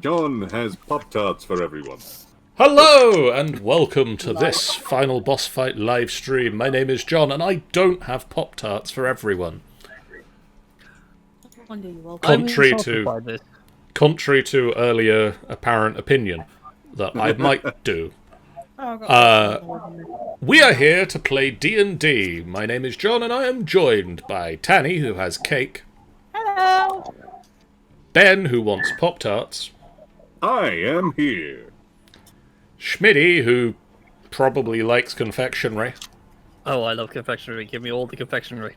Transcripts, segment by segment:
John has Pop-Tarts for everyone. Hello, and welcome to this final boss fight live stream. My name is John, and I don't have Pop-Tarts for everyone. Contrary to earlier apparent opinion that I might do. We are here to play D&D. My name is John, and I am joined by Tanny, who has cake. Hello! Ben, who wants Pop-Tarts. I am here. Schmitty, who probably likes confectionery. Oh, I love confectionery. Give me all the confectionery.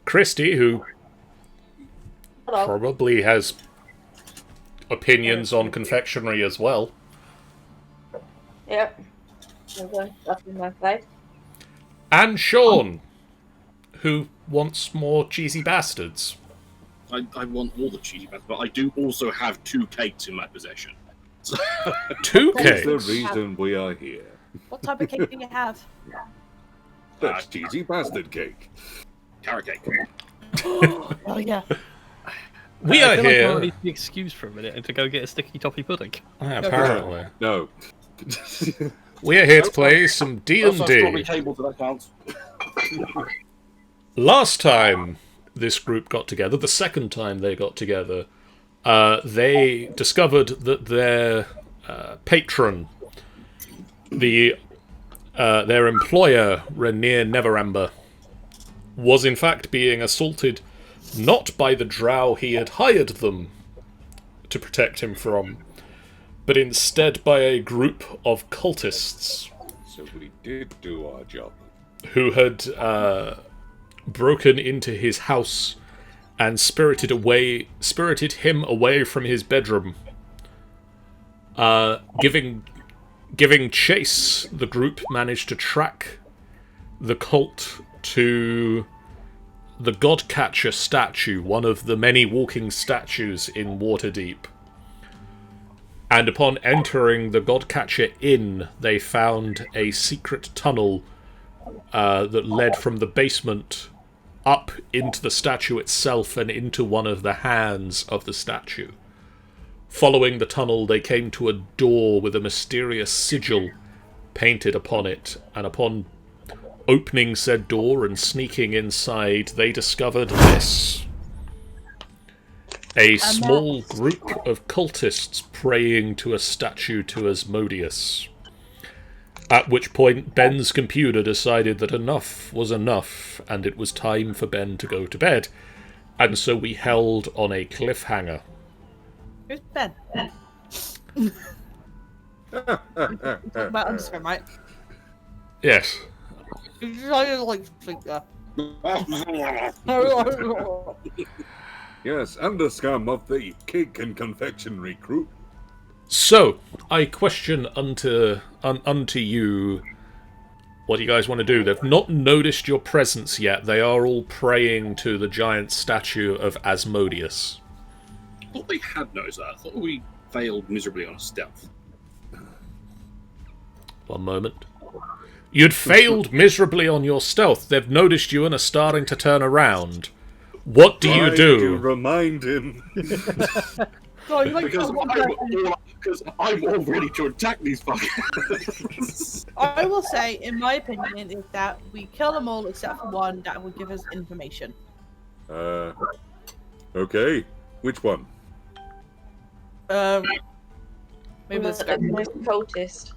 Christy, who Hello. probably has opinions on confectionery as well. Yep. Okay, that's in my side. And Sean, who wants more cheesy bastards. I want all the cheesy bits, but I do also have 2 cakes in my possession. Two That's the cakes. reason we are here. What type of cake do you have? That's cheesy bastard cake. Carrot cake. Oh yeah. We I are feel here. Like I need to be excused for a minute and to go get a sticky toffee pudding. Apparently, No. we are here to play some Also, strawberry D&D. table, so that counts. Last time this group got together, the second time they got together, they discovered that their patron, their employer, Rainier Neverember, was in fact being assaulted not by the drow he had hired them to protect him from, but instead by a group of cultists So we did do our job. who had broken into his house and spirited him away from his bedroom. Giving chase, the group managed to track the cult to the Godcatcher Statue, one of the many walking statues in Waterdeep. And upon entering the Godcatcher Inn, they found a secret tunnel that led from the basement up into the statue itself and into one of the hands of the statue. Following the tunnel, they came to a door with a mysterious sigil painted upon it, and upon opening said door and sneaking inside, they discovered this. A small group of cultists praying to a statue to Asmodeus. At which point, Ben's computer decided that enough was enough, and it was time for Ben to go to bed. And so we held on a cliffhanger. Who's Ben? About underscore, right? Yes. I like think that. Yes, underscum of the cake and confectionery crew. So, I question unto you, what do you guys want to do? They've not noticed your presence yet. They are all praying to the giant statue of Asmodeus. I thought they had noticed that. I thought we failed miserably on a stealth. One moment. You'd failed miserably on your stealth. They've noticed you and are starting to turn around. What do you Why did do? you remind him? Because I'm all ready to attack these fuckers. I will say, in my opinion, is that we kill them all except for one that will give us information. Okay. Which one? Maybe this guy. Cultist.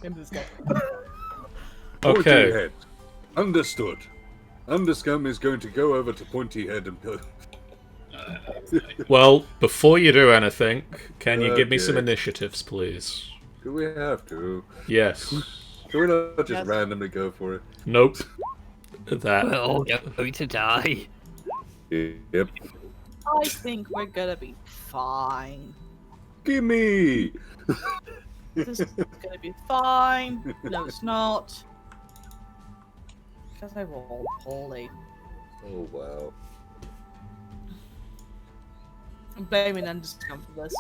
Maybe this guy. Pointy Okay. Head. Understood. Underscum is going to go over to Pointy Head and... Well, before you do anything, can you give me some Okay. initiatives, please? Do we have to? Yes. Can we not just Yes. randomly go for it? Nope. That. We're all going to die. Yep. I think we're gonna be fine. Gimme! This is gonna be fine. No, it's not. Because I rolled poorly. Oh, wow. I'm blaming Underscum for this.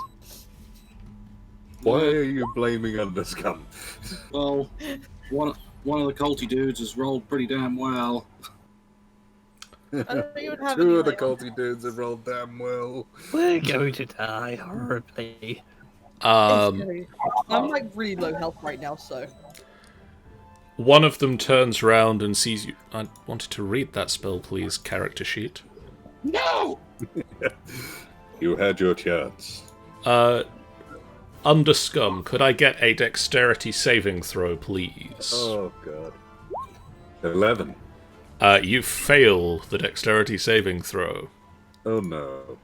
Why are you blaming Underscum? Well, one of the culty dudes has rolled pretty damn well. I don't even have Two any, of the like- culty dudes have rolled damn well. We're going to die horribly. Um, I'm like really low health right now, so. one of them turns round and sees you. I wanted to read that spell, please. Character sheet. No! You had your chance. Underscum, could I get a dexterity saving throw, please? Oh god. 11. You fail the dexterity saving throw. Oh no.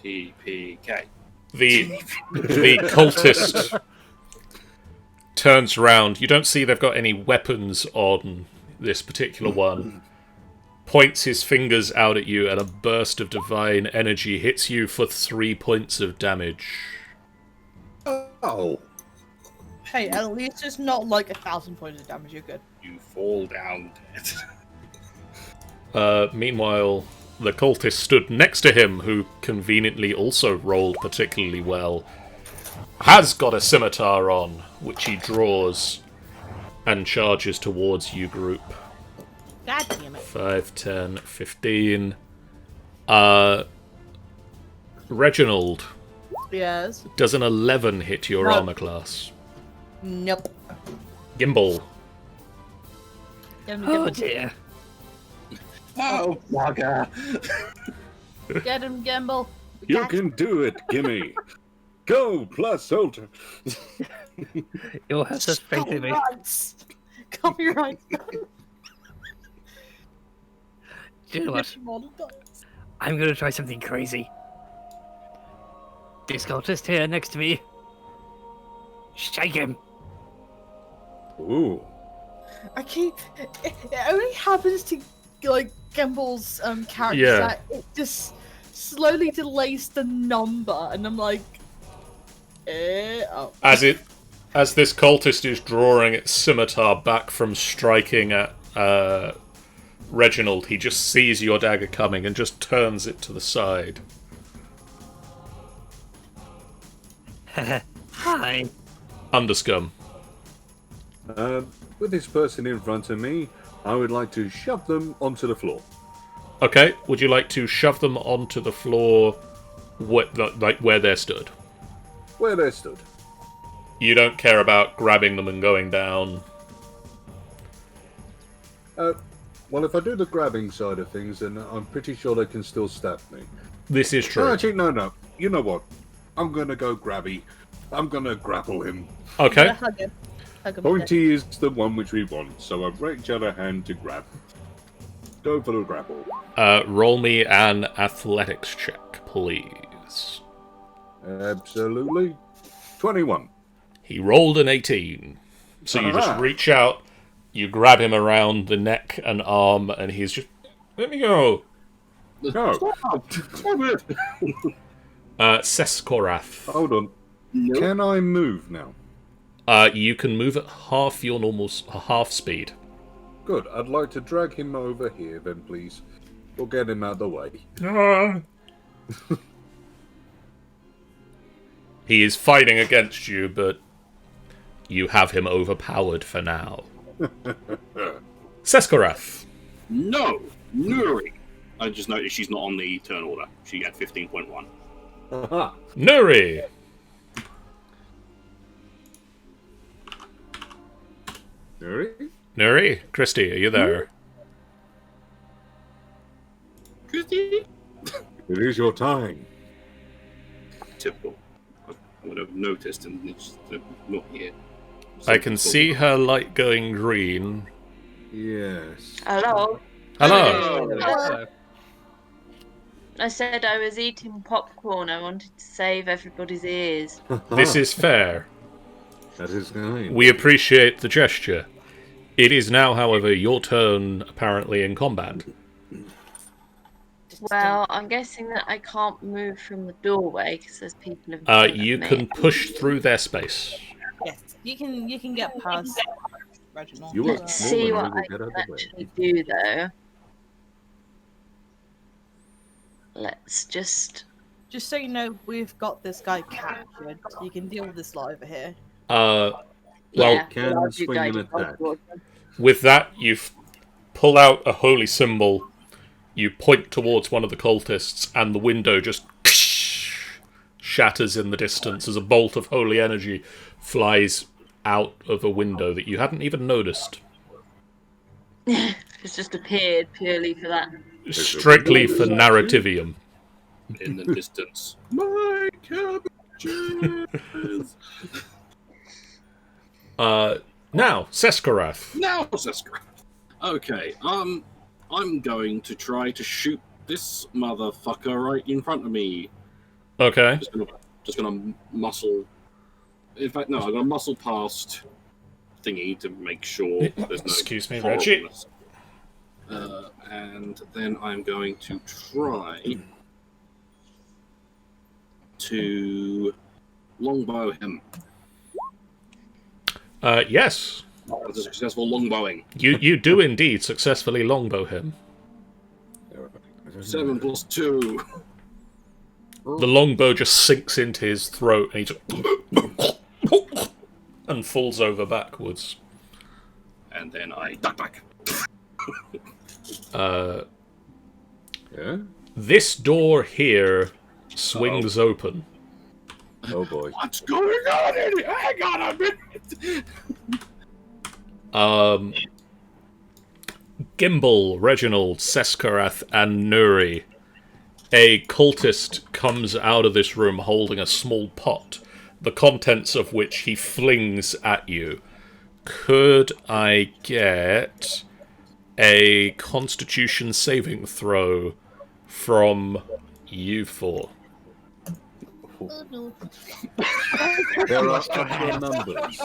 PPK. The cultist turns round. You don't see they've got any weapons on this particular one. Points his fingers out at you, and a burst of divine energy hits you for 3 points of damage. Oh. Hey, at least it's not like 1,000 points of damage. You're good. You fall down dead. Meanwhile, the cultist stood next to him, who conveniently also rolled particularly well, has got a scimitar on, which he draws and charges towards you, group. God damn it. 5, 10, 15. Reginald, Yes. does an 11 hit your No. armor class? Nope. Gimbal, Oh dear. Oh, bugger. Get him, Gimbal. You can do it, Gimme. Go, plus soldier. You'll have to faith in me. Copyrights. Copyrights. Do you know what? I'm gonna try something crazy. This cultist here next to me. Shake him. Ooh. I keep. It only happens to like Gimbal's character Yeah. that it just slowly delays the number, and I'm like, oh. as this cultist is drawing its scimitar back from striking at Reginald, he just sees your dagger coming and just turns it to the side. Hi. Underscum. With this person in front of me, I would like to shove them onto the floor. Okay, would you like to shove them onto the floor, like where they're stood? Where they stood. You don't care about grabbing them and going down. Well, if I do the grabbing side of things, then I'm pretty sure they can still stab me. This is No, true. actually, no. You know what? I'm gonna go grabby. I'm gonna grapple him. Okay. Hug him. Hug him. Pointy is the one which we want, so I reach out a hand to grab. Go for the grapple. Roll me an athletics check, please. Absolutely. 21. He rolled an 18. So you just Aha. reach out, you grab him around the neck and arm, and he's just, let me go. No. Seskorath. Hold on. Nope. Can I move now? You can move at half your normal half speed. Good. I'd like to drag him over here then, please. Or get him out of the way. He is fighting against you, but you have him overpowered for now. Seskorath. No! Nuri! I just noticed she's not on the turn order. She got 15.1. Aha. Nuri. Nuri? Nuri? Christy, are you there? Christy? It is your time. Typical. I would have noticed and it's not here. I can see her light going green. Yes. Hello. Hello. Hello. I said I was eating popcorn. I wanted to save everybody's ears. This is fair. That is kind. We appreciate the gesture. It is now, however, your turn, apparently, in combat. Well, I'm guessing that I can't move from the doorway because there's people in front of You me. can push through their space. Yes, you can get past Reginald. You are Let's see small what and I you will can get out of the way. actually do, though. Let's just... Just so you know, we've got this guy captured. You can deal with this lot over here. Well, can I'll do swing an guided attack. bolt. with that, you pull out a holy symbol, You point towards one of the cultists, and the window just shatters in the distance as a bolt of holy energy flies out of a window that you hadn't even noticed. It's just appeared purely for that. Strictly for narrativium. In the distance. My cabbages! Now, Seskarath. Now, Zeska. Okay, I'm going to try to shoot this motherfucker right in front of me. Okay. Just gonna muscle. In fact, no, I'm gonna muscle past thingy to make sure there's no. Excuse me, Reggie. horribleness. And then I'm going to try to longbow him. Yes. That's a successful longbowing. You do indeed successfully longbow him. 7 + 2. The longbow just sinks into his throat, and he just and falls over backwards. And then I duck back. Yeah? This door here swings open. Oh boy. What's going on in here? Hang on a minute. Gimbal, Reginald, Seskarath, and Nuri. A cultist comes out of this room holding a small pot, the contents of which he flings at you. Could I get a Constitution saving throw from you four? Oh, no. There are actual numbers.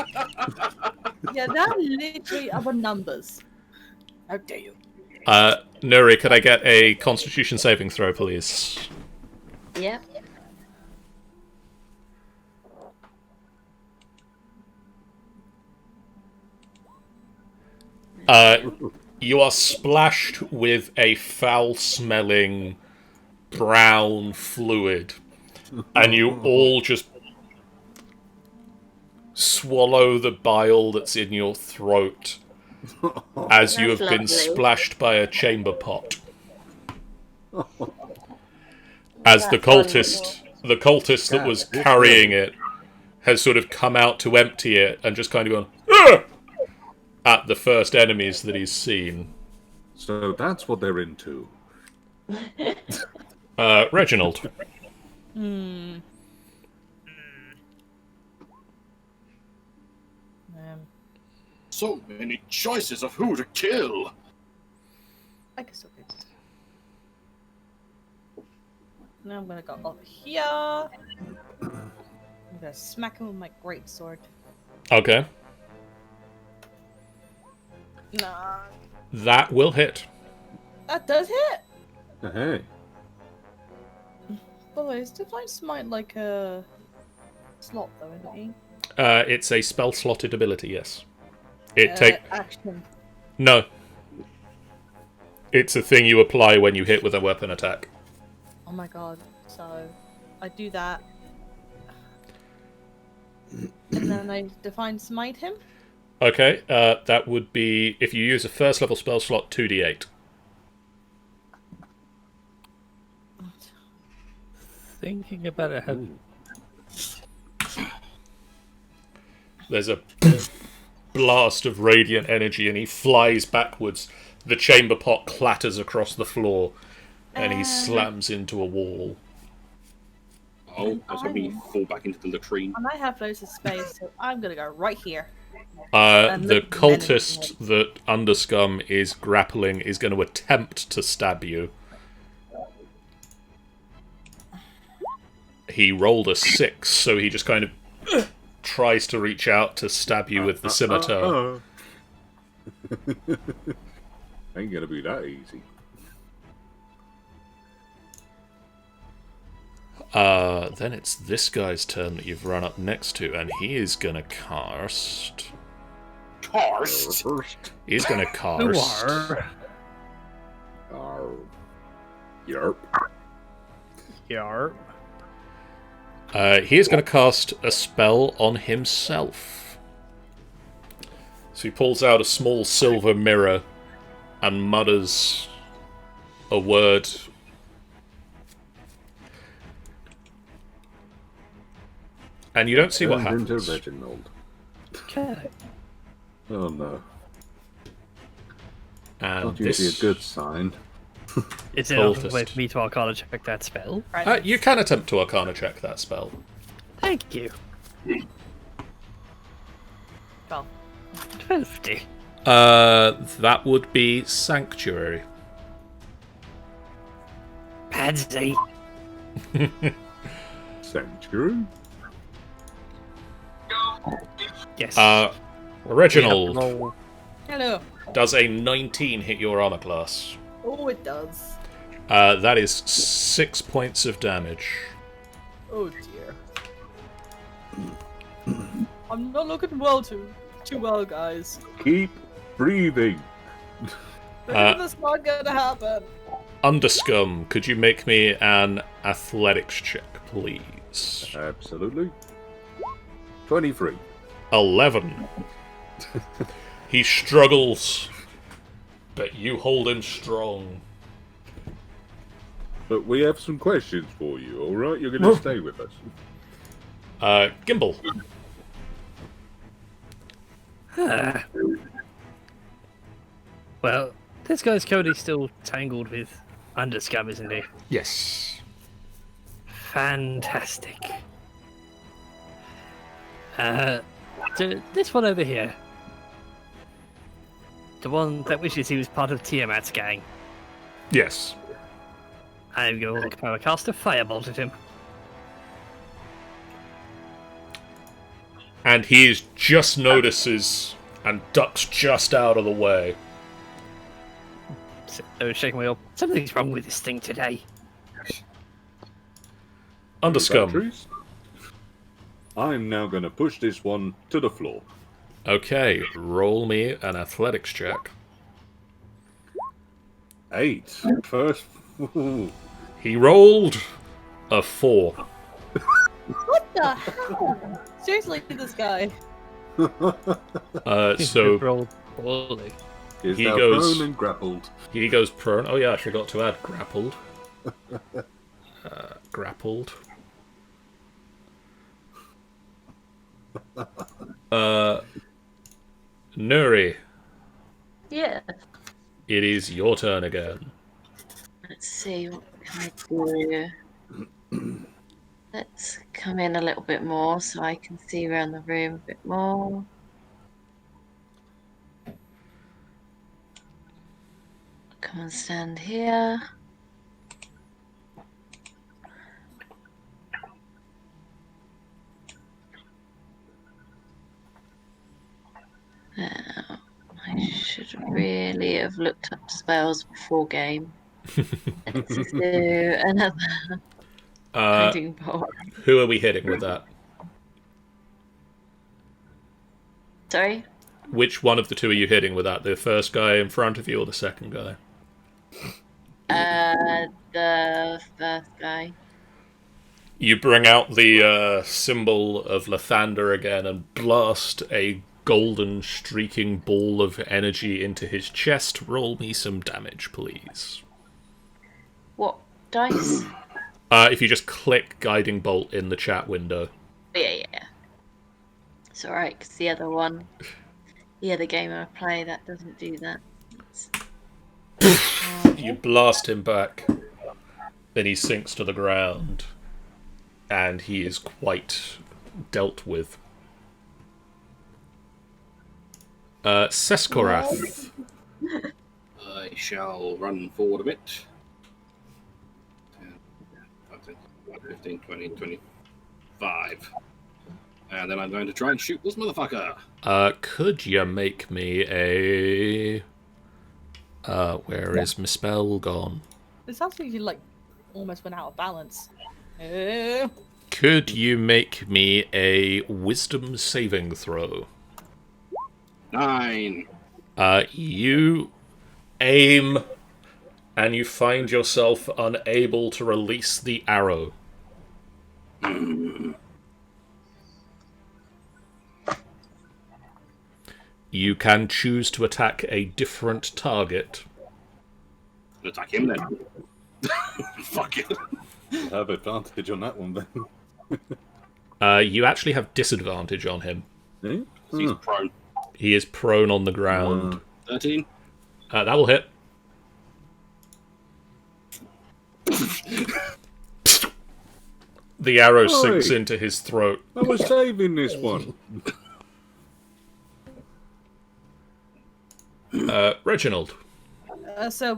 Yeah, that literally are numbers. How dare you? Nuri, could I get a Constitution saving throw, please? Yep. You are splashed with a foul-smelling brown fluid, and you all just swallow the bile that's in your throat as you have That's been lovely. splashed by a chamber pot. As the That's cultist that was carrying it has sort of come out to empty it and just kind of gone "Ugh!" at the first enemies that he's seen. So that's what they're into. Reginald. So many choices of who to kill. I guess okay. Now I'm gonna go over here. I'm gonna smack him with my greatsword. Okay. Nah, That will hit. that does hit. Hey. By the way, is Divine Smite like a slot though, isn't he? It's a spell slotted ability, yes. It take Action. No. It's a thing you apply when you hit with a weapon attack. Oh my god. So I do that. And then I Divine Smite him. Okay, that would be, if you use a first level spell slot, 2d8. Thinking about it, There's a blast of radiant energy and he flies backwards. The chamber pot clatters across the floor and he slams into a wall. Oh, I was hoping you fall back into the latrine. And I have loads of space, so I'm gonna go right here. And The look cultist that Underscum is grappling is going to attempt to stab you. He rolled a 6, so he just kind of tries to reach out to stab you with the scimitar. Ain't gonna be that easy. Then it's this guy's turn that you've run up next to, and he is going to cast... Karst! He's going to who cast... are? Yerp. Yar. He is going to cast a spell on himself. So he pulls out a small silver mirror and mutters, a word. And you don't see what Turned happens. into Reginald. Okay. Oh no. And Not this... usually a good sign. Is it enough Cultist. way for me to Arcana check that spell? You can attempt to Arcana check that spell. Thank you. 12. 50. That would be Sanctuary. Pansy. Sanctuary? Yes. Reginald, Roll. Hello. does a 19 hit your armor class? Oh, it does. That is 6 points of damage. Oh dear. I'm not looking too well, guys. Keep breathing. That's not gonna happen. Underscum, could you make me an athletics check, please? Absolutely. 23. 11. He struggles, but you hold him strong. But we have some questions for you, alright? You're going to stay with us. Gimbal. Well, this guy's currently still tangled with Underscum, isn't he? Yes. Fantastic. This one over here. The one that wishes he was part of Tiamat's gang. Yes. I'm going to cast a firebolt at him. And he just notices and ducks just out of the way. So shaking my head. Something's wrong with this thing today. Underscum. Batteries? I'm now going to push this one to the floor. Okay, roll me an athletics check. 8. First. He rolled a 4. What the hell? Seriously, this guy. So Roll poorly. Is He now goes- prone and grappled. he goes prone. Oh yeah, I forgot to add grappled. Grappled. Nuri, Yeah. it is your turn again. Let's see, what can I do? Let's come in a little bit more so I can see around the room a bit more. Come and stand here. Now, I should really have looked up spells before game. Let's do another hiding bolt. Who are we hitting with that? Sorry? Which one of the two are you hitting with that? The first guy in front of you or the second guy? The first guy. You bring out the symbol of Lathander again and blast a golden streaking ball of energy into his chest. Roll me some damage, please. What dice? If you just click Guiding Bolt in the chat window. Yeah. It's alright, because the other game I play, that doesn't do that. You blast him back. Then he sinks to the ground. And he is quite dealt with. Seskorath. I shall run forward a bit. 15, 20, 25. And then I'm going to try and shoot this motherfucker. Could you make me a... where is my spell gone? This sounds like you almost went out of balance. Could you make me a wisdom saving throw? 9. You aim and you find yourself unable to release the arrow. You can choose to attack a different target. Attack him then. Fuck it. You'll have advantage on that one then. You actually have disadvantage on him. Eh? He's prone. He is prone on the ground. 13. That will hit. The arrow sinks Oi. into his throat. I was saving this one. Reginald. So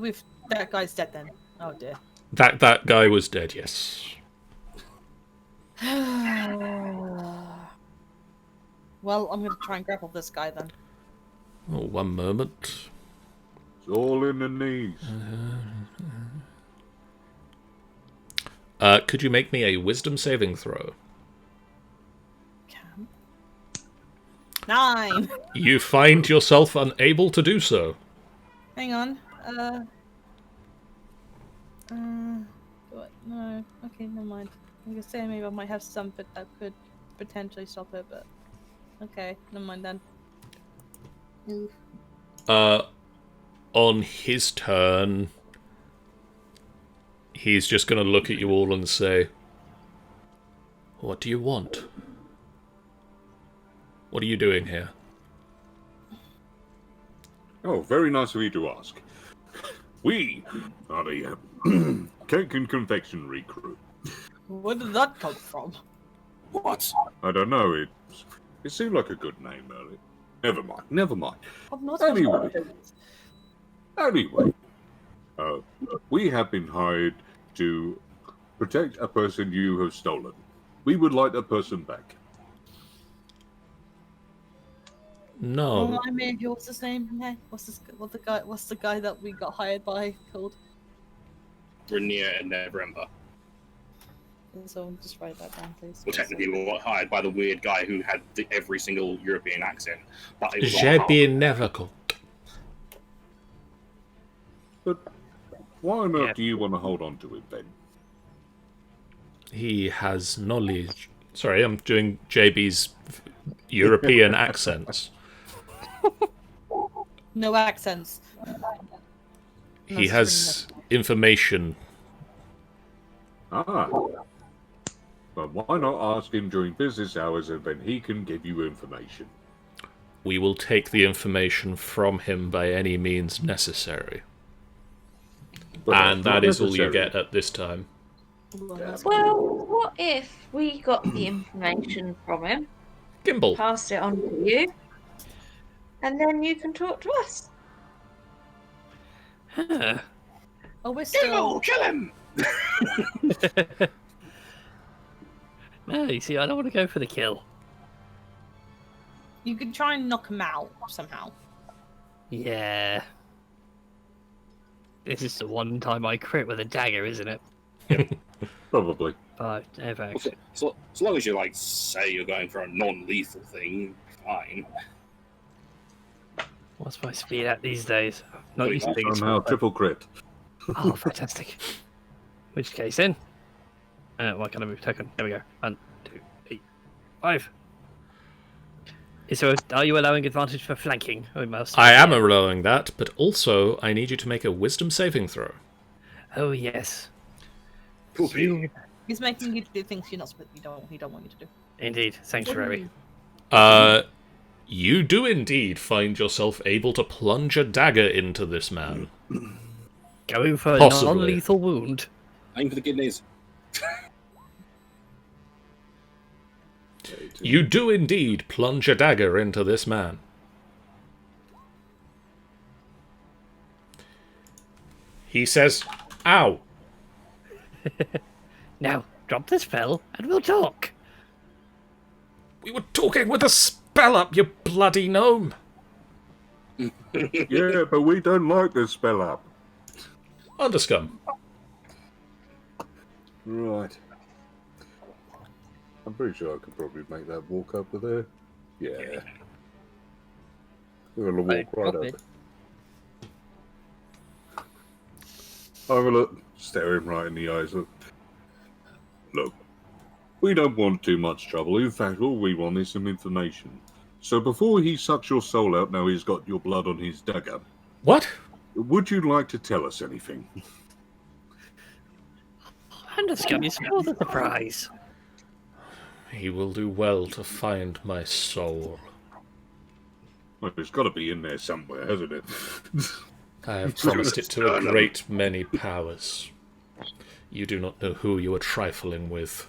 that guy's dead then. Oh dear. That guy was dead, yes. Well, I'm gonna try and grapple this guy then. Oh, one moment. It's all in the knees. Could you make me a wisdom saving throw? Can. 9. You find yourself unable to do so. Hang on. What? No. Okay, never mind. I'm gonna say maybe I might have something that could potentially stop it, but okay, never mind then. Oof. On his turn, he's just going to look at you all and say, "What do you want? What are you doing here?" Oh, very nice of you to ask. We are the cake and confectionery crew. Where did that come from? What? I don't know, it seemed like a good name earlier. Never mind. I'm not Anyway. Anyway, we have been hired to protect a person you have stolen. We would like that person back. No. Remind me, what's his name? Hey, what's the guy that we got hired by called? Rainier and Neverember. So just write that down, please. Well, technically, we were hired by the weird guy who had every single European accent. But it was J'ai bien never go. But why on earth do you want to hold on to him then? He has knowledge. Sorry, I'm doing JB's European accents. No accents. He has information. Ah. But why not ask him during business hours and then he can give you information? We will take the information from him by any means necessary. But And that's that not is all you necessary. get at this time. Well, what if we got the information from him, Gimbal. passed it on to you, and then you can talk to us? Huh. Oh, we're still. Kill him! No, you see, I don't want to go for the kill. You can try and knock him out somehow. Yeah. This is the one time I crit with a dagger, isn't it? Probably. But in fact, So as long as you say you're going for a non-lethal thing, fine. what's my speed at these days? Not used to being Somehow triple crit. Oh, fantastic. Which case then? Why can't I move token? There we go. 1, 2, 3, 5. So, are you allowing advantage for flanking? I am allowing that, but also I need you to make a wisdom saving throw. Oh yes. Poopy. He's making you do things you don't want you to do. Indeed, sanctuary. You do indeed find yourself able to plunge a dagger into this man. Going for a Possibly. non-lethal wound. Aim for the kidneys. You do indeed plunge a dagger into this man. He says, "Ow." Now, drop the spell and we'll talk. We were talking with a spell up, you bloody gnome. Yeah, but we don't like the spell up. Underscum. Right. I'm pretty sure I could probably make that walk up to there. Yeah. We're gonna walk right up. I'm gonna stare him right in the eyes. Look, we don't want too much trouble. In fact, all we want is some information. So before he sucks your soul out, now he's got your blood on his dagger. What? Would you like to tell us anything? I'm just going to spoil the surprise. He will do well to find my soul. Well, it's got to be in there somewhere, hasn't it? I have promised it to a great many powers. You do not know who you are trifling with.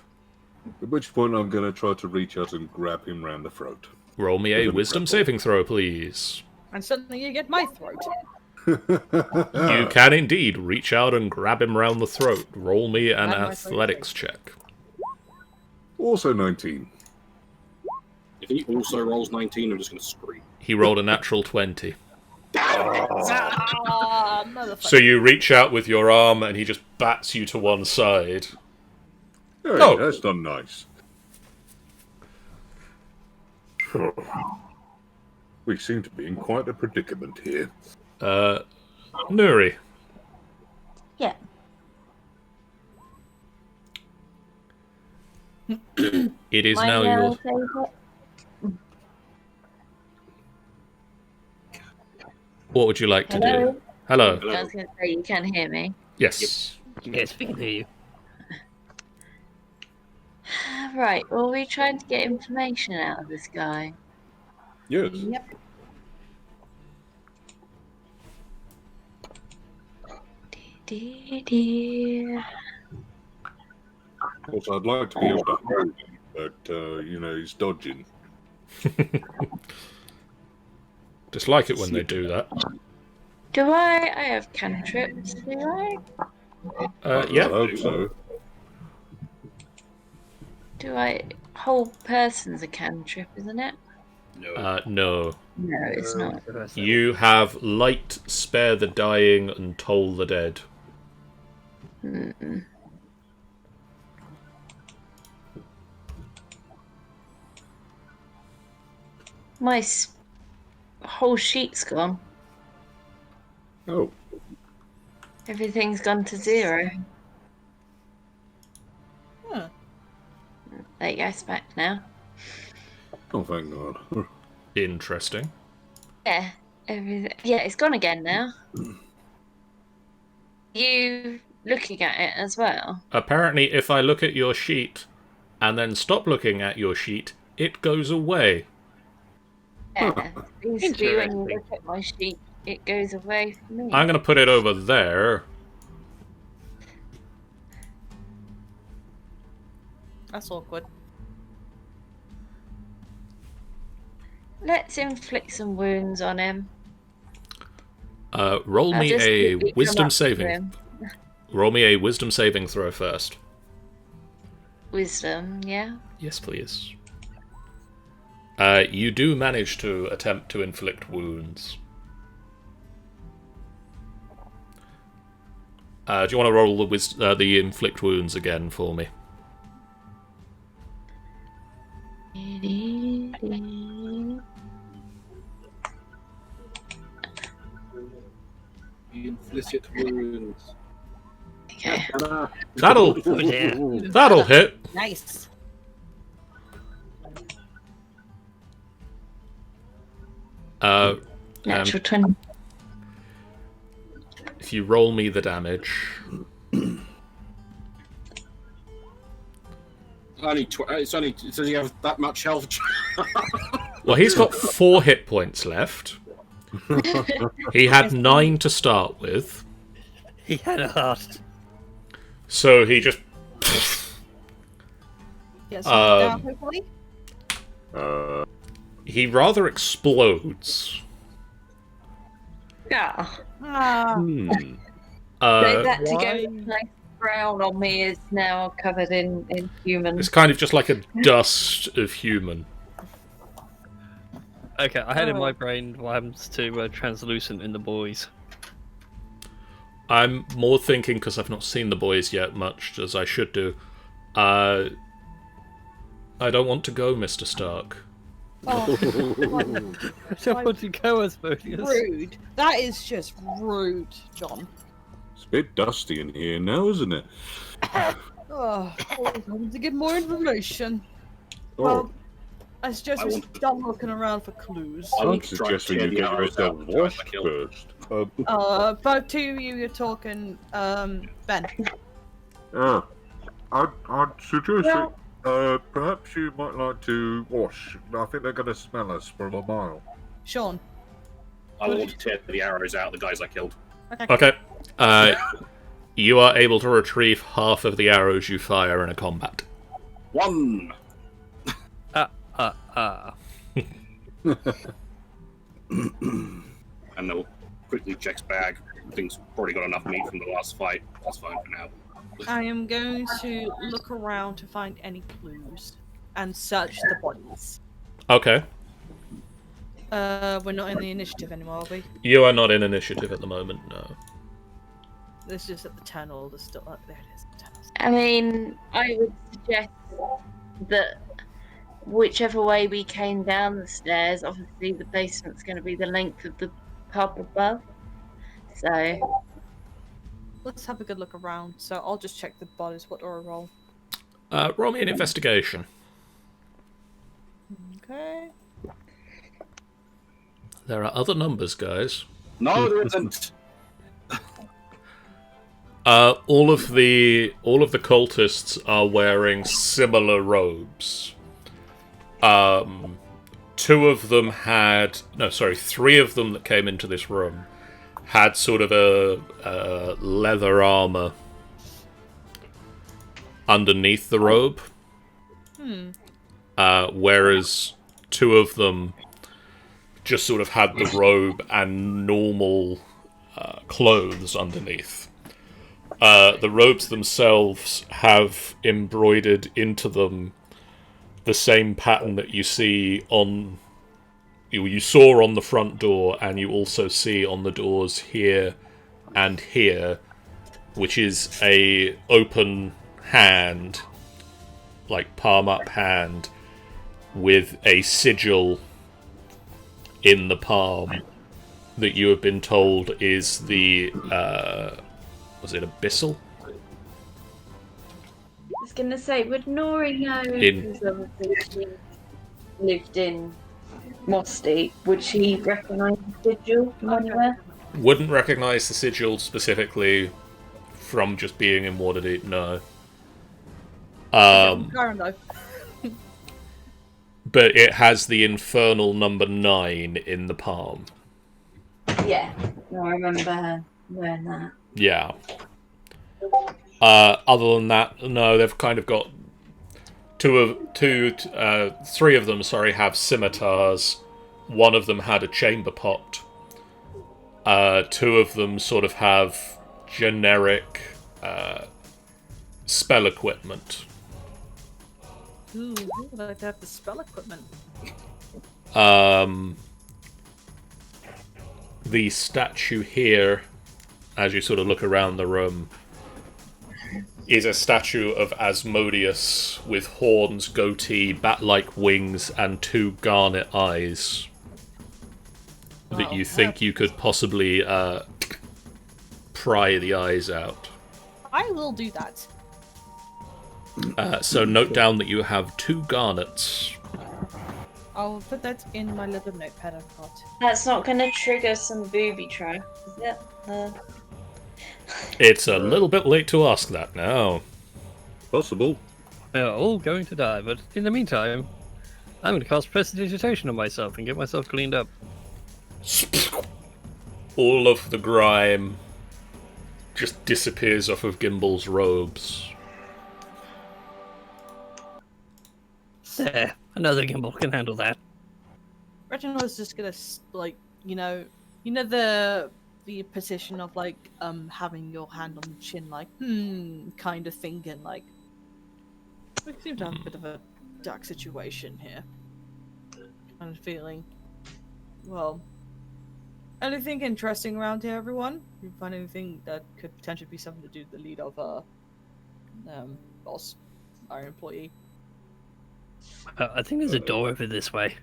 At which point I'm going to try to reach out and grab him round the throat. Roll me a wisdom saving throw, please. And suddenly you get my throat. You can indeed reach out and grab him round the throat. Roll me an Grab my athletics check. Also 19. If he also rolls 19, I'm just going to scream. He rolled a natural 20. Ah, motherfucker. So you reach out with your arm and he just bats you to one side. Hey, Oh. that's done nice. We seem to be in quite a predicament here. Nuri. Yeah. It is My now your... favourite. What would you like to Hello? do? Hello. Hello. I was going to say, you can hear me. Yes. Yes, we can hear you. Right, well, we're trying to get information out of this guy. Yes. Yep. Of course, I'd like to be able to hold him, but, he's dodging. Dislike it when they do that. Do I have cantrips, do I? I Yeah. hope so. Do I... Whole person's a cantrip, isn't it? No. No. No, it's not. You have light, spare the dying, and toll the dead. Mm-mm. My whole sheet's gone. Oh, Everything's gone to 0. Huh. There you go, it's back now. oh, thank God. Interesting. Yeah, everything. Yeah, it's gone again now. You looking at it as well? Apparently, if I look at your sheet and then stop looking at your sheet, it goes away. Yeah. Seems to be when you Interesting. look at my sheet, it goes away from me. I'm going to put it over there. That's awkward. Let's inflict some wounds on him. Roll I'll me just a quickly come wisdom up to saving. him. Roll me a wisdom saving throw first. Wisdom, yeah. Yes, please. You do manage to attempt to inflict wounds. Do you want to roll the inflict wounds again for me? Implicit wounds. Okay. That'll Oh, yeah. that'll hit. Nice. Natural 20. If you roll me the damage, Does he have that much health? well, he's got 4 hit points left. He had 9 to start with, He had a heart. so he just Yes. Um, Hopefully. he rather explodes. Yeah. Ah. Hmm. So that to why- go nice brown on me is now covered in human. It's kind of just like a dust of human. Okay, I had in my brain what happens to translucent in the boys. I'm more thinking, because I've not seen the boys yet much, as I should do. I don't want to go, Mr. Stark. Oh, So want to go, I suppose. rude. That is just rude, John. It's a bit dusty in here now, isn't it? Oh, always wanted to get more information. Oh, Well, I suggest I we want to- start looking around for clues. I I'm want to try to suggesting tear you the get arrows yourself out of the guys washed I killed. first. Both two of you're talking, Ben. I'd suggest Well- perhaps you might like to wash. I think they're going to smell us from a mile. Sean. I want to tear the arrows out of the guys I killed. Okay. You are able to retrieve half of the arrows you fire in a combat. 1. And they'll quickly checks bag. Thing's probably got enough meat from the last fight. That's fine for now. I am going to look around to find any clues and search the bodies. Okay. We're not in the initiative anymore, are we? You are not in initiative at the moment, no. This is just at the tunnel. There's still there it is. The tunnels. I mean, I would suggest that whichever way we came down the stairs, obviously the basement's going to be the length of the pub above. So, Let's have a good look around. So I'll just check the bodies. What do I roll? Roll me an investigation. Okay. There are other numbers, guys. No, there isn't. All of the cultists are wearing similar robes. 3 of them that came into this room had sort of a leather armor underneath the robe. Whereas 2 of them just sort of had the robe and normal clothes underneath. The robes themselves have embroidered into them the same pattern that you see on... You saw on the front door, and you also see on the doors here and here, which is a open hand, like palm up hand, with a sigil in the palm that you have been told is the was it abyssal? I was going to say, would Nori know, because obviously she lived in Mosty, would she recognise the sigil from anywhere? Wouldn't recognise the sigil specifically from just being in Waterdeep, no. Karen, though. But it has the infernal number 9 in the palm. Yeah, no, I remember her wearing that. Yeah. Other than that, no, they've kind of got 3 of them, have scimitars. 1 of them had a chamber pot. 2 of them sort of have generic spell equipment. Ooh, who would like to have the spell equipment? The statue here, as you sort of look around the room, is a statue of Asmodeus with horns, goatee, bat-like wings, and 2 garnet eyes. That you think you could possibly pry the eyes out. I will do that. So note down that you have 2 garnets. I'll put that in my little notepad I've got. That's not going to trigger some booby trap, is it? It's a little bit late to ask that now. Possible. They're all going to die, but in the meantime, I'm going to cast prestidigitation on myself and get myself cleaned up. All of the grime just disappears off of Gimble's robes. There, another gimbal can handle that. Reginald's just gonna the position of having your hand on the chin, kind of thinking like we seem to have a bit of a dark situation here. Kind of feeling. Well, anything interesting around here, everyone? You find anything that could potentially be something to do with the lead of boss, our employee? I think there's a door over this way.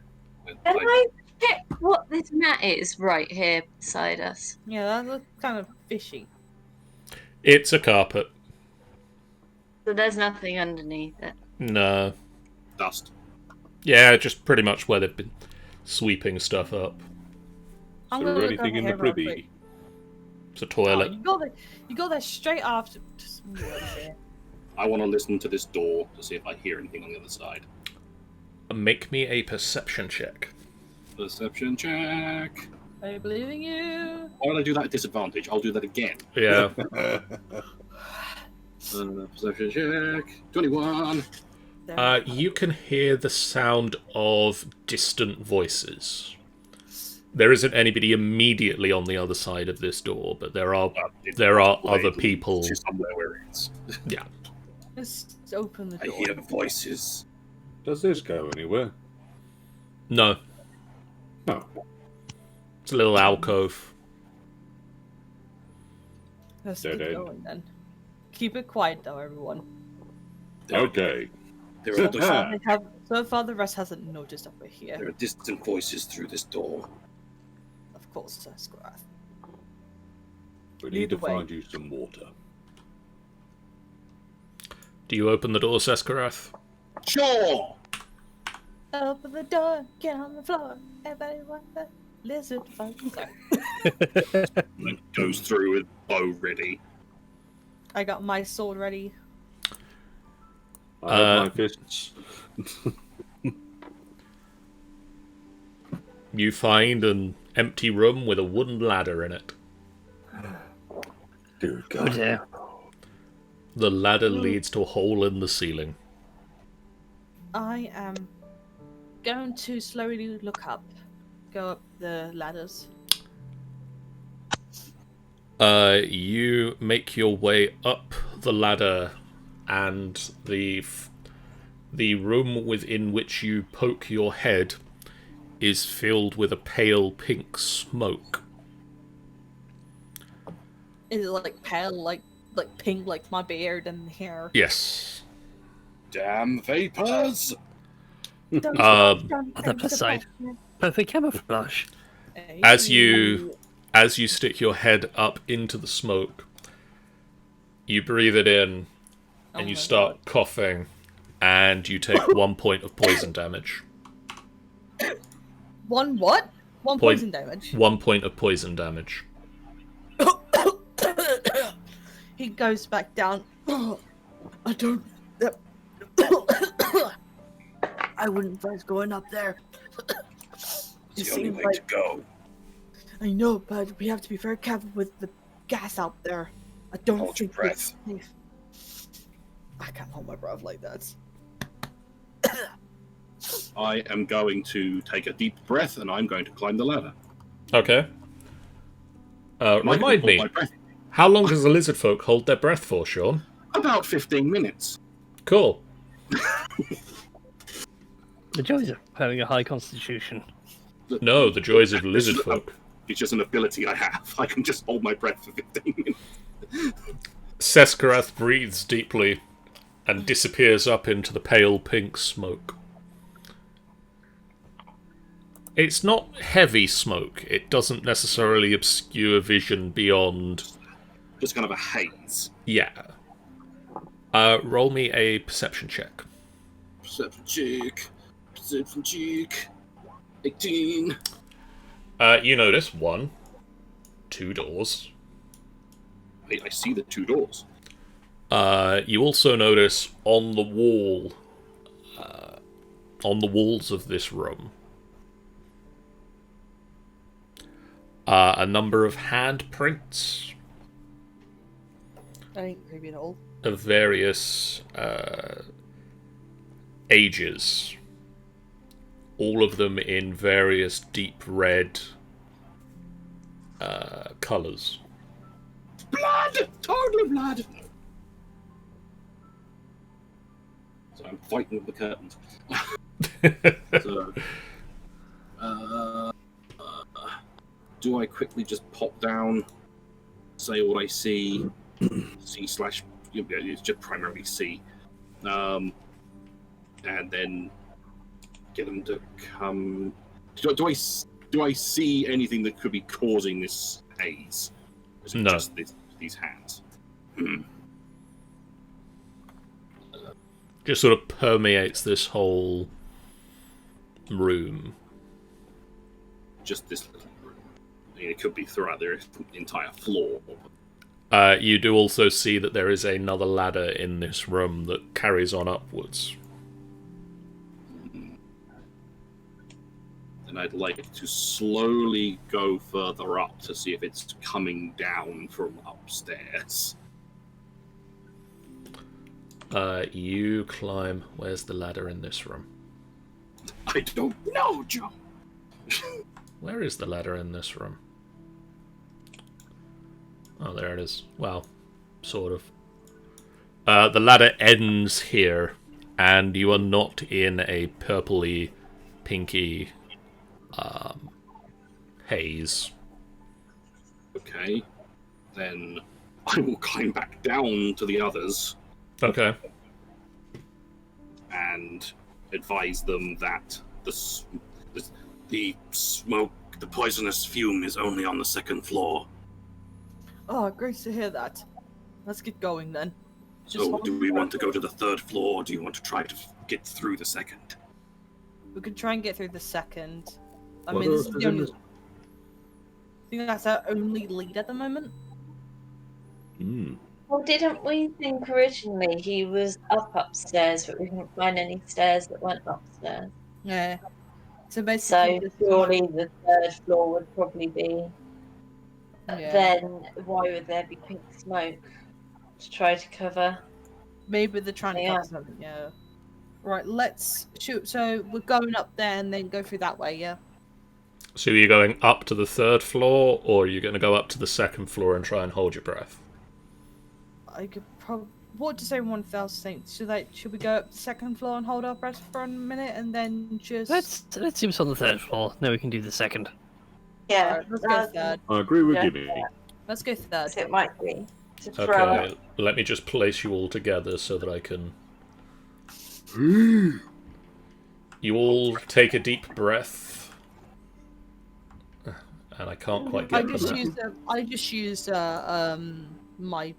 Can I check what this mat is right here beside us? Yeah, that looks kind of fishy. It's a carpet. So there's nothing underneath it. No. Dust. Yeah, just pretty much where they've been sweeping stuff up. I'm Is gonna there look anything in over the here real quick. privy? It's a Oh, toilet. you go there straight after. Just, what is it? I want to listen to this door to see if I hear anything on the other side. Make me a perception check. Perception check. I believe in you. Why would I do that at disadvantage? I'll do that again. Yeah. Perception check. 21. There. You can hear the sound of distant voices. There isn't anybody immediately on the other side of this door, but there are other people. To somewhere where it's. Yeah. Just open the I door. hear voices. Does this go anywhere? No. No. It's a little alcove. Let's Dead keep end. going then. Keep it quiet though, everyone. Okay. There So are, so far, the rest hasn't noticed that we're here. there are distant voices through this door. Of course, Squath. We Lead need to the way. find you some water. Do you open the door, Seskarath? Sure! Open the door, get on the floor. Everybody want the lizard folk. And it goes through with bow ready. I got my sword ready. I have my fists. You find an empty room with a wooden ladder in it. Dear Oh God. dear. The ladder leads to a hole in the ceiling. I am going to slowly look up. Go up the ladders. You make your way up the ladder, and the room within which you poke your head is filled with a pale pink smoke. Is it like pale, like pink, like my beard and hair? Yes. Damn vapors! On the plus side, perfect camouflage. As you stick your head up into the smoke, you breathe it in, and you start coughing, and you take 1 point of poison damage. One what? One Point- poison damage. 1 point of poison damage. He goes back down. I don't. I wouldn't advise going up there. It's It the only seems way like to go. I know, but we have to be very careful with the gas out there. I don't Hold your think it's safe. I can't hold my breath like that. I am going to take a deep breath and I'm going to climb the ladder. Okay. Am I gonna Remind hold me, my breath? how long does the lizard folk hold their breath for, Sean? About 15 minutes. Cool. The joys of having a high constitution. No, the joys of lizard folk. It's just an ability I have. I can just hold my breath for 15 minutes. Seskarath breathes deeply and disappears up into the pale pink smoke. It's not heavy smoke. It doesn't necessarily obscure vision beyond... Just kind of a haze. Yeah. Roll me a perception check. Perception check. Perception check. 18. You notice 1, 2 doors. I see the two doors. You also notice on the wall, on the walls of this room, a number of handprints That ain't creepy at all. of various ages. All of them in various deep red colours. Blood! Totally blood! So I'm fighting with the curtains. So, do I quickly just pop down, say what I see, C slash, it's just primarily C, and then get them to come. Do I see anything that could be causing this haze? Or is it No. just these hands? Just sort of permeates this whole room. Just this little room. I mean, it could be throughout the entire floor. You do also see that there is another ladder in this room that carries on upwards. And I'd like to slowly go further up to see if it's coming down from upstairs. You climb. Where's the ladder in this room? I don't know, Joe. Where is the ladder in this room? Oh, there it is. Well, sort of. The ladder ends here, and you are not in a purpley, pinky haze. Okay. Then I will climb back down to the others Okay. and advise them that the smoke, the poisonous fume is only on the second floor. Oh, great to hear that. Let's get going then. So do we want to go to the third floor, or do you want to try to get through the second? We could try and get through the second. I What mean, this else is is the in only... this- I think that's our only lead at the moment. Hmm. Well, didn't we think originally he was upstairs, but we couldn't find any stairs that went upstairs? Yeah. So So basically, this is surely the third floor would probably be. Yeah. Then why would there be pink smoke to try to cover? maybe they're trying to Yeah. cover something. Yeah. Right. Let's shoot. So we're going up there and then go through that way. Yeah. So are you going up to the third floor, or are you going to go up to the second floor and try and hold your breath? I could probably. What does everyone else think? Should we go up the second floor and hold our breath for a minute and then just? Let's see what's on the third floor. Then we can do the second. Yeah, Alright, let's go third. I agree with Yeah. Gibby. Let's go third. So it might be to throw Okay, up. let me just place you all together so that I can... You all take a deep breath. And I can't quite get from that. I just used my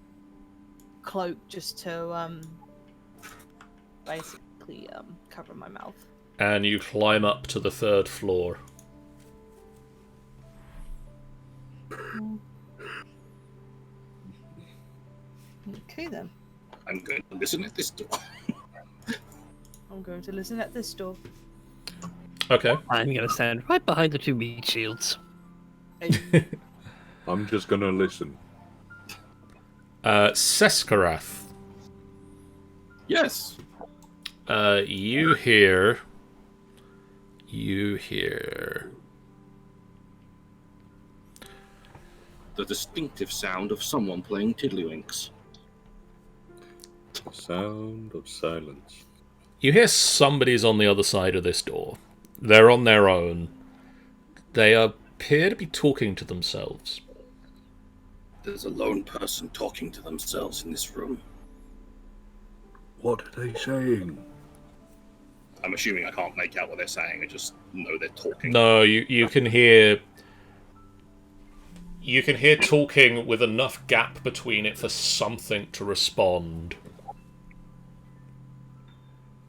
cloak just to basically cover my mouth. And you climb up to the third floor. Okay then. I'm going to listen at this door. I'm going to listen at this door. Okay. I'm gonna stand right behind the two meat shields. I'm just gonna listen. Seskarath. Yes. You hear The distinctive sound of someone playing tiddlywinks. Sound of silence. You hear somebody's on the other side of this door. They're on their own. They appear to be talking to themselves. There's a lone person talking to themselves in this room. What are they saying? I'm assuming I can't make out what they're saying. I just know they're talking. No, you can hear... You can hear talking with enough gap between it for something to respond.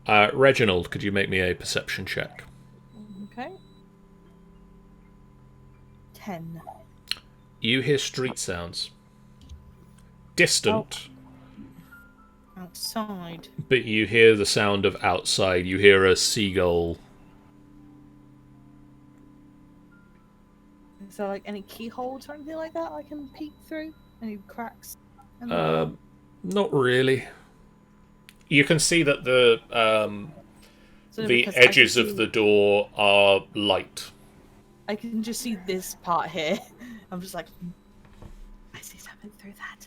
Reginald, could you make me a perception check? Okay. 10. You hear street sounds. Distant, Outside. but you hear the sound of outside. You hear a seagull. Is there like any keyholes or anything like that I can peek through? Any cracks? Not really. You can see that the So the because I can edges of see- the door are light. I can just see this part here. I'm just like, I see something through that.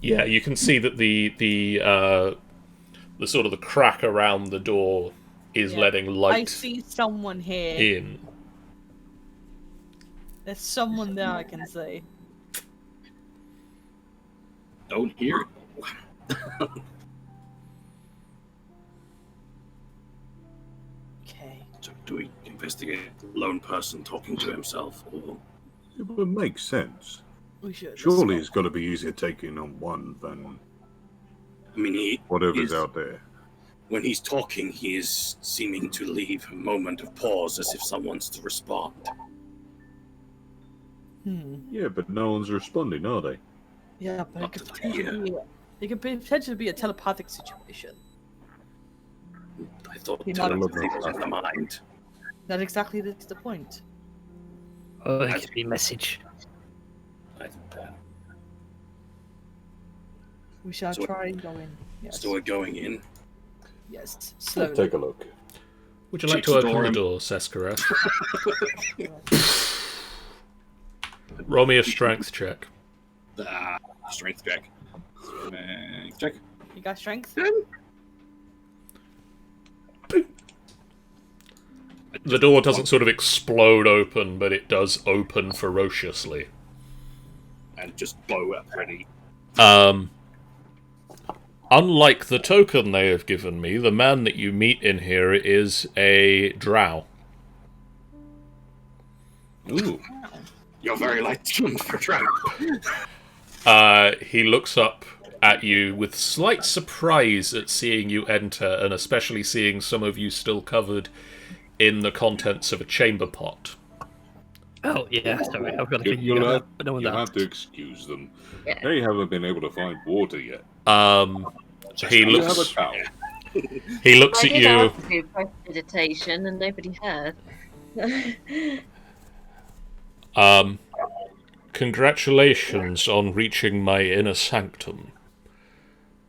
Yeah, you can see that the sort of the crack around the door is Yeah. letting I light see someone here. in. There's someone there I can see. Don't hear it. Okay. So do we investigate a lone person talking to himself, or It would make sense. We should. Surely it's got to be easier taking on one than I mean, whatever's he's- out there. when he's talking, he is seeming to leave a moment of pause as if someone's to respond. Yeah, but no one's responding, are they? Yeah, but Not it could potentially be a telepathic situation. I thought He might- telepathy was in the mind. That's exactly the point. Oh, it could be a message. We shall So- try and go in. Yes. So we're going in. Yes. Let's Slowly. take a look. Would you like Cheeks to the open the door. door, Seskareth? Roll me a strength check. Strength check. Strength check. You got strength? The door doesn't sort of explode open, but it does open ferociously. And just blow up ready. Unlike the token they have given me, the man that you meet in here is a drow. Ooh. You're very light-skinned for travel. He looks up at you with slight surprise at seeing you enter, and especially seeing some of you still covered in the contents of a chamber pot. Oh, yeah, sorry, I've got to figure You'll out. But no one you that. have to excuse them. Yeah. They haven't been able to find water yet. He You have a looks. towel. He looks I at did you. ask to do prestidigitation and nobody heard. Congratulations on reaching my inner sanctum.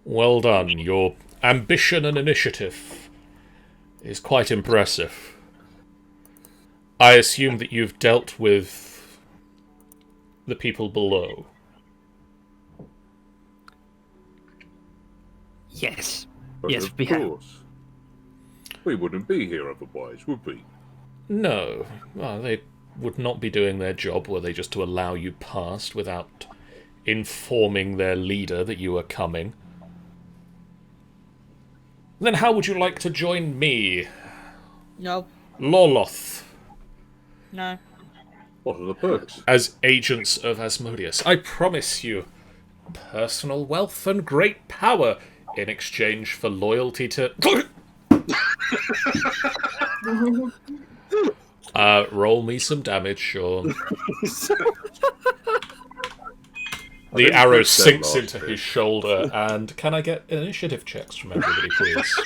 Well done. Your ambition and initiative is quite impressive. I assume that you've dealt with the people below. Yes. But Yes, of we have. course. We wouldn't be here otherwise, would we? No, well, they would not be doing their job were they just to allow you past without informing their leader that you were coming. Then how would you like to join me, No. Loloth, No. What are the perks? as agents of Asmodeus? I promise you personal wealth and great power in exchange for loyalty to... roll me some damage, Sean. The didn't arrow catch that sinks last into bit. his shoulder, and can I get initiative checks from everybody, please?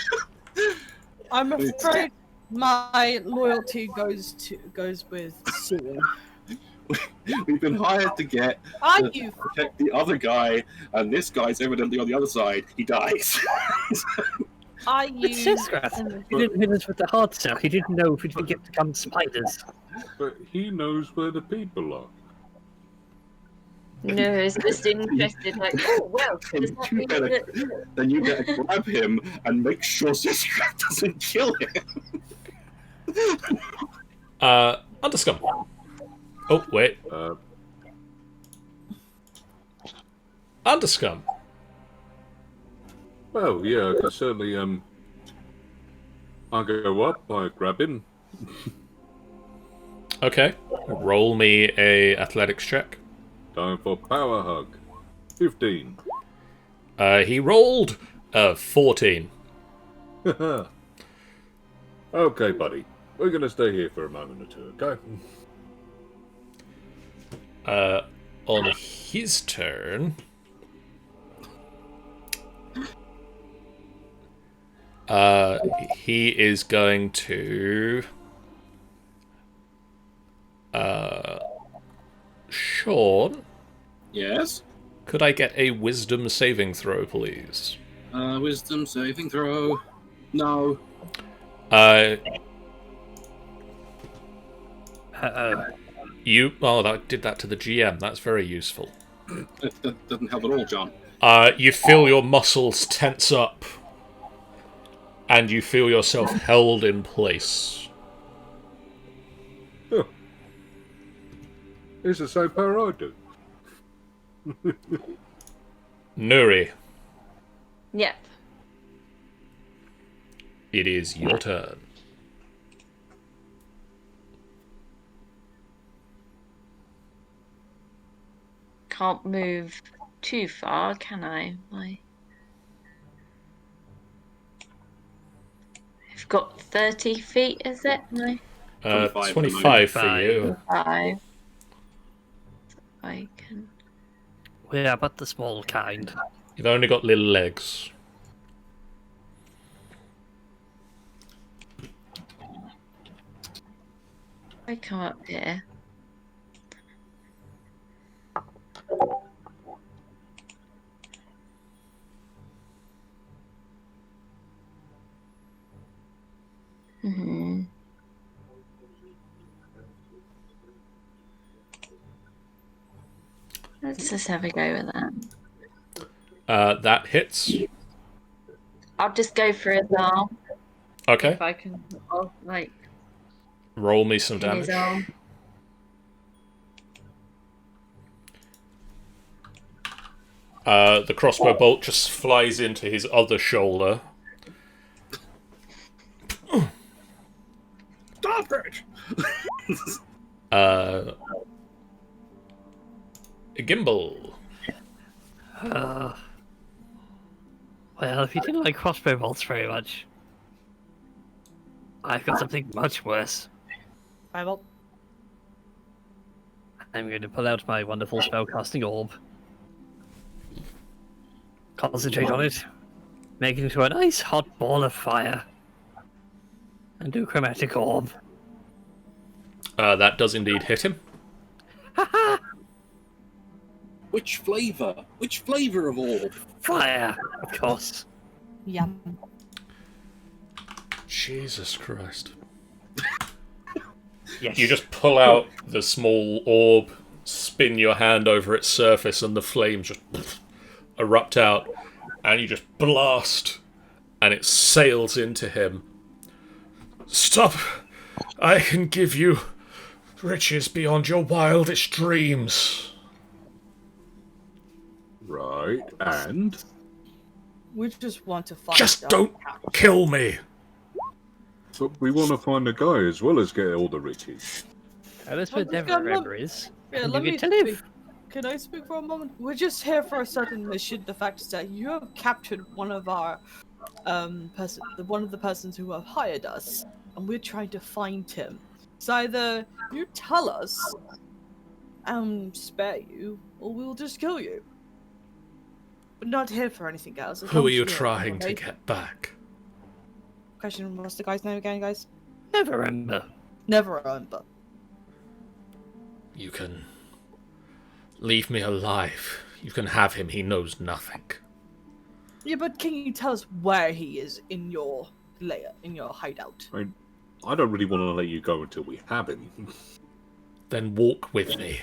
I'm afraid my loyalty goes with Sue. We've been hired to Are to you? protect the other guy, and this guy's evidently on the other side. He dies. Are It's you? Sisgrath. He didn't hit us with the hard sell. He didn't know if we didn't get to become spiders. But he knows where the people are. No, it's just interested, like, oh, well, does that You mean better- that... Then you better grab him and make sure Siskrat doesn't kill him. Underscum. Oh, wait. Underscum. Well, yeah, I can certainly, I'll go up, I grab him. Okay. Roll me a athletics check. Time for power hug. 15. He rolled 14. Okay, buddy. We're gonna stay here for a moment or two, okay? On his turn... he is going to... Sean, Yes. could I get a wisdom saving throw, please? Wisdom saving throw. No. You... Oh, that did that to the GM. That's very useful. That doesn't help at all, John. You feel your muscles tense up. And you feel yourself held in place. Huh. It's the same power I do. Nuri, Yep. it is your turn. Can't move too far, can I? got 30 feet, is it? No, 25 25 for you. 5. I can. Yeah, but the small kind. You've only got little legs. I come up here. Hmm. Let's just have a go with that. That hits. I'll just go for his arm Okay. if I can. Oh, like Roll me some in his damage. arm. The crossbow bolt just flies into his other shoulder. Stop it! Gimbal. Well, if you didn't like crossbow bolts very much, I've got something much worse. Fireball. I'm going to pull out my wonderful spellcasting orb. Concentrate on it, make it into a nice hot ball of fire, and do chromatic orb. That does indeed hit him. Which flavour? Which flavour of orb? Fire, of course. Yum. Jesus Christ. Yes. You just pull out the small orb, spin your hand over its surface, and the flames just erupt out, and you just blast, and it sails into him. Stop! I can give you riches beyond your wildest dreams. Right, and We just want to find Just out don't how- kill me. but we want to find the guy as well as get all the riches. That's Well, what let's never go, ever is. Yeah, And let you me get to live. speak. Can I speak for a moment? We're just here for a certain mission. The fact is that you have captured one of our one of the persons who have hired us, and we're trying to find him. So either you tell us and spare you, or we'll just kill you. We're not here for anything else. as Who long are as you we're trying to okay? get back? Question: what's the guy's name again, guys? Never remember. Never remember. You can leave me alive. You can have him. He knows nothing. Yeah, but can you tell us where he is in your lair, in your hideout? I don't really want to let you go until we have him. Then walk with me.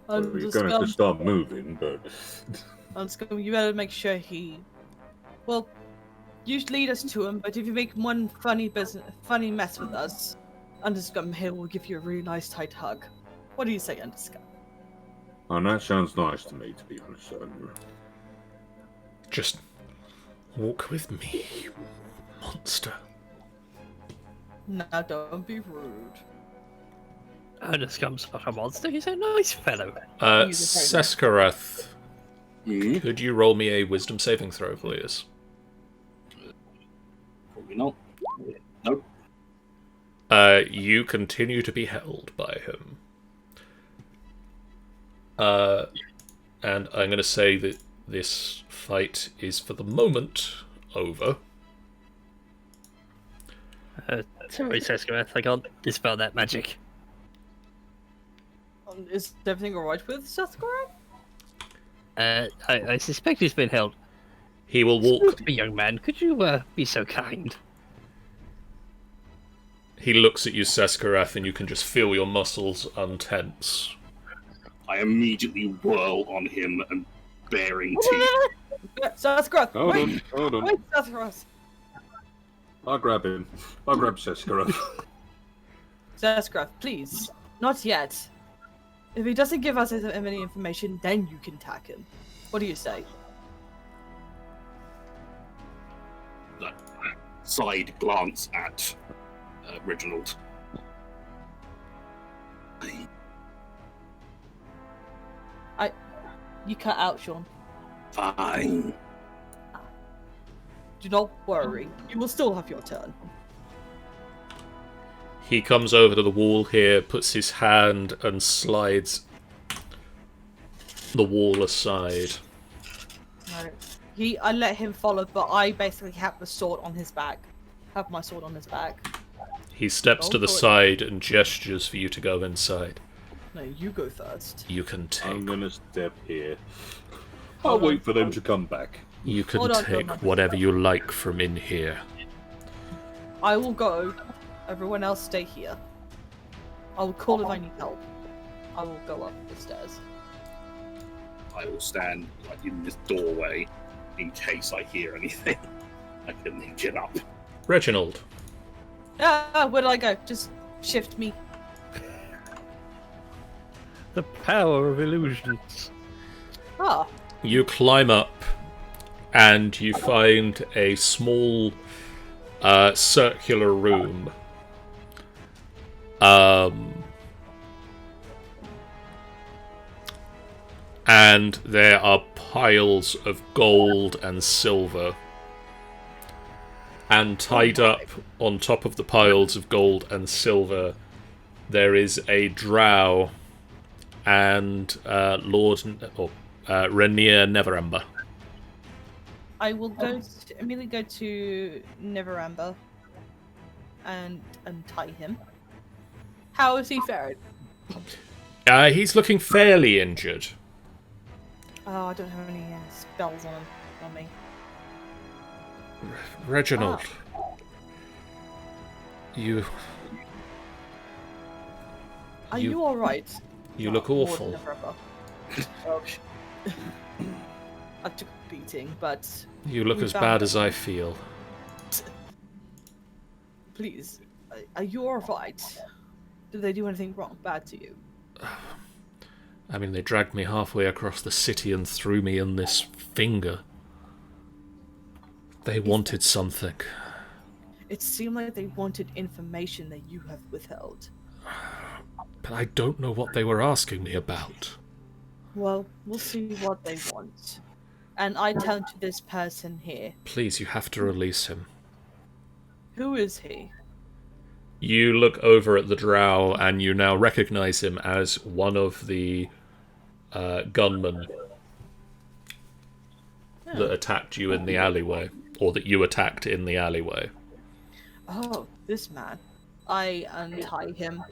We're going to have to start moving, but You better make sure he. Well, you lead us to him, but if you make one funny mess with us, Underscum here will give you a really nice tight hug. What do you say, Underscum? and that sounds nice to me, to be honest. Just walk with me, you monster. Now don't be rude. Underscum's not a monster, he's a nice fellow. Seskareth, Hmm? could you roll me a wisdom saving throw, please? Probably not. Nope. You continue to be held by him. And I'm going to say that this fight is, for the moment, over. Sorry, Seskareth, I can't dispel that magic. Is everything alright with Sethgora? I suspect he's been held. He will walk. Excuse me, young man, could you be so kind? He looks at you, Seskareth, and you can just feel your muscles untense. I immediately whirl on him and baring teeth. Sethgora! Hold Wait! on, hold on. Wait, Sethgora! I'll grab him. I'll grab Seskareth. Sethgora, please. Not yet. If he doesn't give us any information, then you can attack him. What do you say? Side glance at Reginald. You cut out, Sean. Fine. Do not worry. You will still have your turn. He comes over to the wall here, puts his hand and slides the wall aside. No. I let him follow, but I basically have the sword on his back. Have my sword on his back. He steps to the side and gestures for you to go inside. No, you go first. You can take... I'm gonna step here. I'll wait for them to come back. You can Hold on, take hold on. whatever you like from in here. I will go. Everyone else stay here. I will call if I need help. I will go up the stairs. I will stand like in this doorway in case I hear anything. I can get up. Reginald. Where did I go? Just shift me. The power of illusions. Ah, You climb up and you find a small circular room. And there are piles of gold and silver. And tied up on top of the piles of gold and silver, there is a drow and Rainier Neverember. I will immediately go to Neverember and untie him. How is he faring? He's looking fairly injured. Oh, I don't have any spells on me. Reginald, you Are you alright? you look awful. I took a beating, but You look we as found bad him. as I feel. Please, are you alright? Did they do anything bad to you? I mean, they dragged me halfway across the city and threw me in this finger. They wanted something. It seemed like they wanted information that you have withheld. But I don't know what they were asking me about. Well, we'll see what they want. And I turn to this person here. Please, you have to release him. Who is he? You look over at the drow and you now recognize him as one of the gunmen that attacked you in the alleyway. Or that you attacked in the alleyway. Oh, this man. I untie him.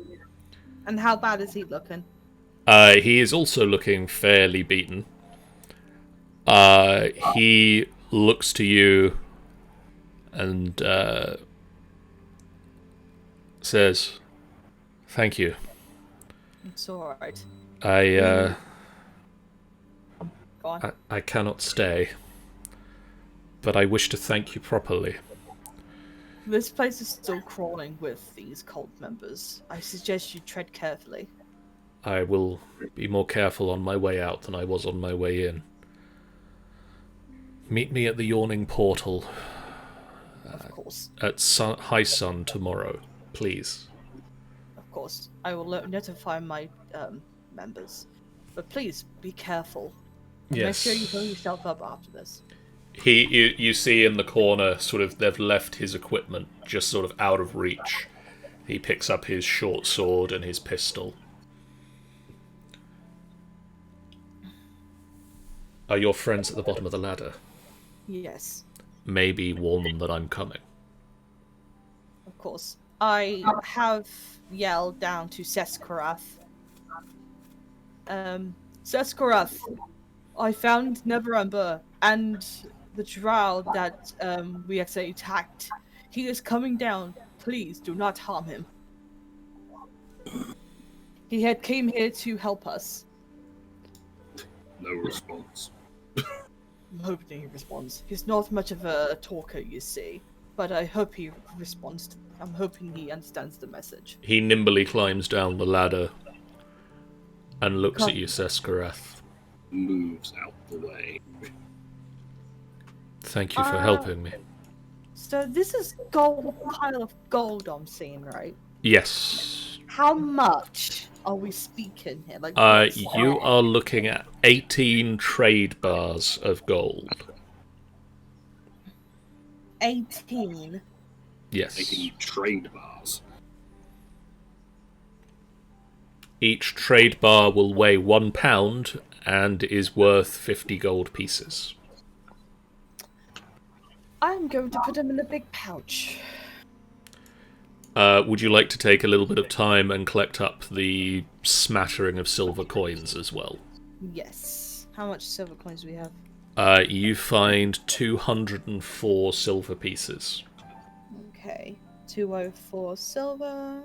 And how bad is he looking? He is also looking fairly beaten. He looks to you and says, "Thank you. It's alright. I Go on. I cannot stay, but I wish to thank you properly." This place is still crawling with these cult members. I suggest you tread carefully. I will be more careful on my way out than I was on my way in. Meet me at the Yawning Portal Of course. at high sun tomorrow, please. Of course. I will notify my members. But please, be careful. Yes. Make sure you blow yourself up after this. You see in the corner, sort of, they've left his equipment just sort of out of reach. He picks up his short sword and his pistol. Are your friends at the bottom of the ladder? Yes, Maybe warn them that I'm coming. of course. I have yelled down to Seskarath. Seskarath, I found Neverember and the drow that we accidentally attacked. He is coming down. Please do not harm him. He had came here to help us. No response. I'm hoping he responds. He's not much of a talker, you see, but I hope he responds. I'm hoping he understands the message. He nimbly climbs down the ladder and looks Come. at you, Seskarath. Moves out the way. Thank you for helping me. So this is gold, pile of gold I'm seeing, right? Yes. How much are we speaking here? Like, You are looking at 18 trade bars of gold. 18. Yes. 18 trade bars. Each trade bar will weigh 1 pound and is worth 50 gold pieces. I'm going to put them in a big pouch. Would you like to take a little bit of time and collect up the smattering of silver coins as well? Yes. How much silver coins do we have? You find 204 silver pieces. Okay. 204 silver.